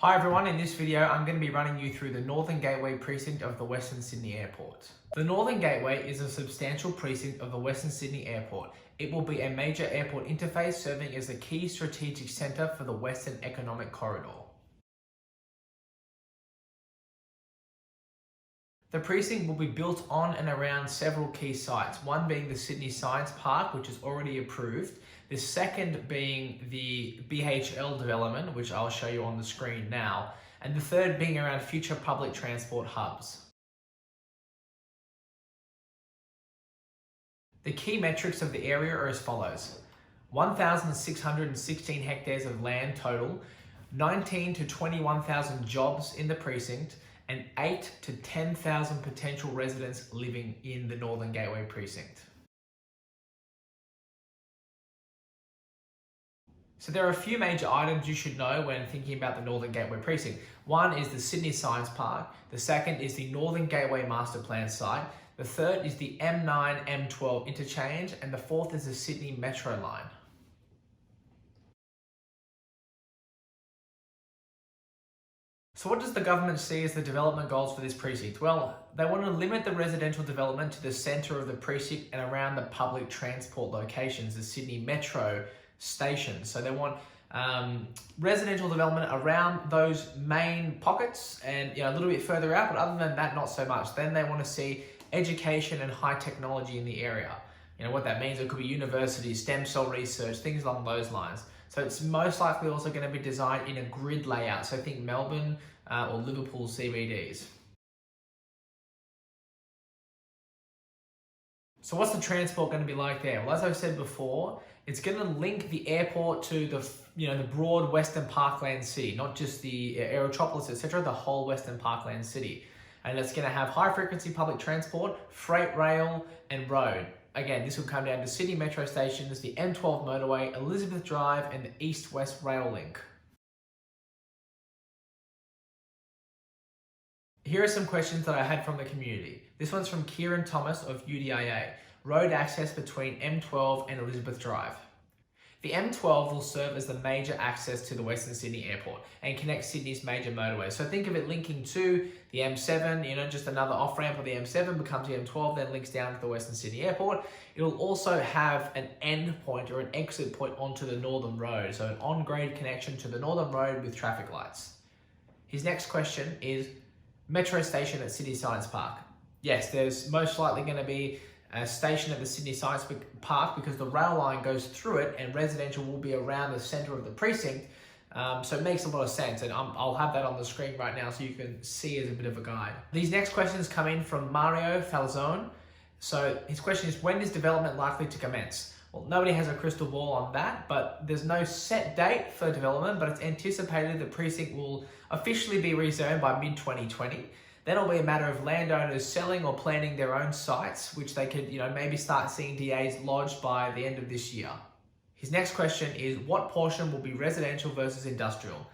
Hi everyone, in this video I'm going to be running you through the Northern Gateway precinct of the Western Sydney Airport. The Northern Gateway is a substantial precinct of the Western Sydney Airport. It will be a major airport interface serving as a key strategic centre for the Western Economic Corridor. The precinct will be built on and around several key sites, one being the Sydney Science Park, which is already approved, the second being the BHL development, which I'll show you on the screen now, and the third being around future public transport hubs. The key metrics of the area are as follows: 1,616 hectares of land total, 19 to 21,000 jobs in the precinct, and 8 to 10,000 potential residents living in the Northern Gateway precinct. So there are a few major items you should know when thinking about the Northern Gateway precinct. One is the Sydney Science Park, the second is the Northern Gateway Master Plan site, the third is the M9-M12 interchange, and the fourth is the Sydney Metro line. So what does the government see as the development goals for this precinct? Well, they want to limit the residential development to the centre of the precinct and around the public transport locations, the Sydney Metro stations. So they want residential development around those main pockets and a little bit further out, but other than that, not so much. Then they want to see education and high technology in the area. What that means, it could be universities, stem cell research, things along those lines. So it's most likely also going to be designed in a grid layout. So think Melbourne or Liverpool CBDs. So what's the transport going to be like there? Well, as I've said before, it's going to link the airport to the broad Western Parkland city, not just the Aerotropolis, etc., the whole Western Parkland city. And it's going to have high frequency public transport, freight rail, and road. Again, this will come down to Sydney Metro stations, the M12 motorway, Elizabeth Drive, and the East-West Rail Link. Here are some questions that I had from the community. This one's from Kieran Thomas of UDIA. Road access between M12 and Elizabeth Drive. The M12 will serve as the major access to the Western Sydney Airport and connect Sydney's major motorways. So think of it linking to the M7, just another off-ramp of the M7 becomes the M12, then links down to the Western Sydney Airport. It'll also have an end point or an exit point onto the Northern Road, so an on-grade connection to the Northern Road with traffic lights. His next question is metro station at Sydney Science Park. Yes, there's most likely going to be a station at the Sydney Science Park because the rail line goes through it and residential will be around the centre of the precinct. So it makes a lot of sense, and I'll have that on the screen right now so you can see as a bit of a guide. These next questions come in from Mario Falzone. So his question is, when is development likely to commence? Well, nobody has a crystal ball on that, but there's no set date for development, but it's anticipated the precinct will officially be rezoned by mid-2020. Then it'll be a matter of landowners selling or planning their own sites, which they could, maybe start seeing DAs lodged by the end of this year. His next question is, what portion will be residential versus industrial?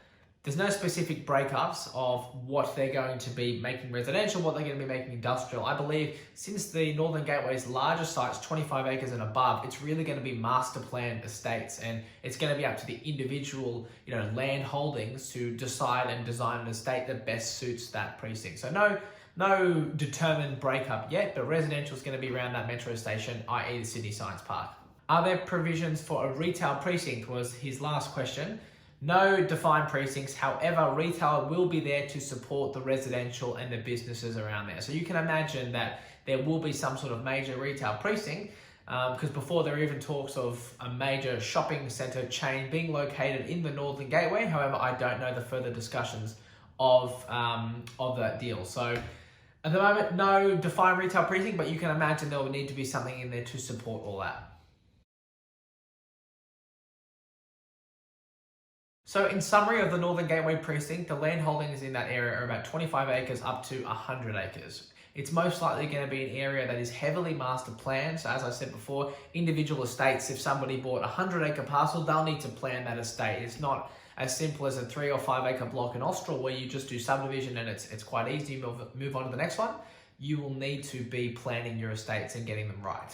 There's no specific breakups of what they're going to be making residential, what they're going to be making industrial. I believe since the Northern Gateway's larger sites, 25 acres and above, it's really going to be master planned estates, and it's going to be up to the individual, land holdings to decide and design an estate that best suits that precinct. So no determined breakup yet, but residential is going to be around that metro station, i.e. the Sydney Science Park. Are there provisions for a retail precinct was his last question. No defined precincts, however, retail will be there to support the residential and the businesses around there. So you can imagine that there will be some sort of major retail precinct because before there are even talks of a major shopping centre chain being located in the Northern Gateway. However, I don't know the further discussions of that deal. So at the moment, no defined retail precinct, but you can imagine there will need to be something in there to support all that. So in summary of the Northern Gateway precinct, the land holdings in that area are about 25 acres up to 100 acres. It's most likely going to be an area that is heavily master planned. So as I said before, individual estates, if somebody bought a 100-acre parcel, they'll need to plan that estate. It's not as simple as a 3 or 5 acre block in Austral where you just do subdivision and it's quite easy to move on to the next one. You will need to be planning your estates and getting them right.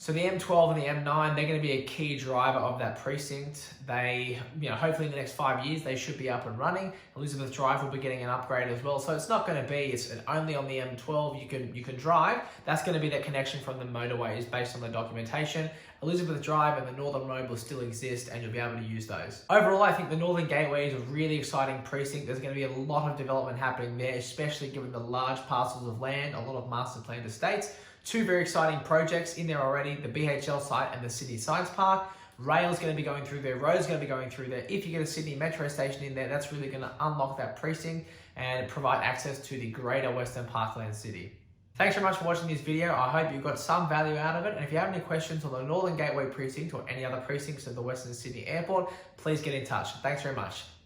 So the M12 and the M9, they're going to be a key driver of that precinct. They, hopefully in the next 5 years, they should be up and running. Elizabeth Drive will be getting an upgrade as well. So it's not going to be, it's only on the M12 you can drive. That's going to be that connection from the motorways based on the documentation. Elizabeth Drive and the Northern Road will still exist and you'll be able to use those. Overall, I think the Northern Gateway is a really exciting precinct. There's going to be a lot of development happening there, especially given the large parcels of land, a lot of master planned estates. Two very exciting projects in there already, the BHL site and the Sydney Science Park. Rail's going to be going through there, road's going to be going through there. If you get a Sydney Metro station in there, that's really going to unlock that precinct and provide access to the greater Western Parkland city. Thanks very much for watching this video. I hope you got some value out of it. And if you have any questions on the Northern Gateway precinct or any other precincts of the Western Sydney Airport, please get in touch. Thanks very much.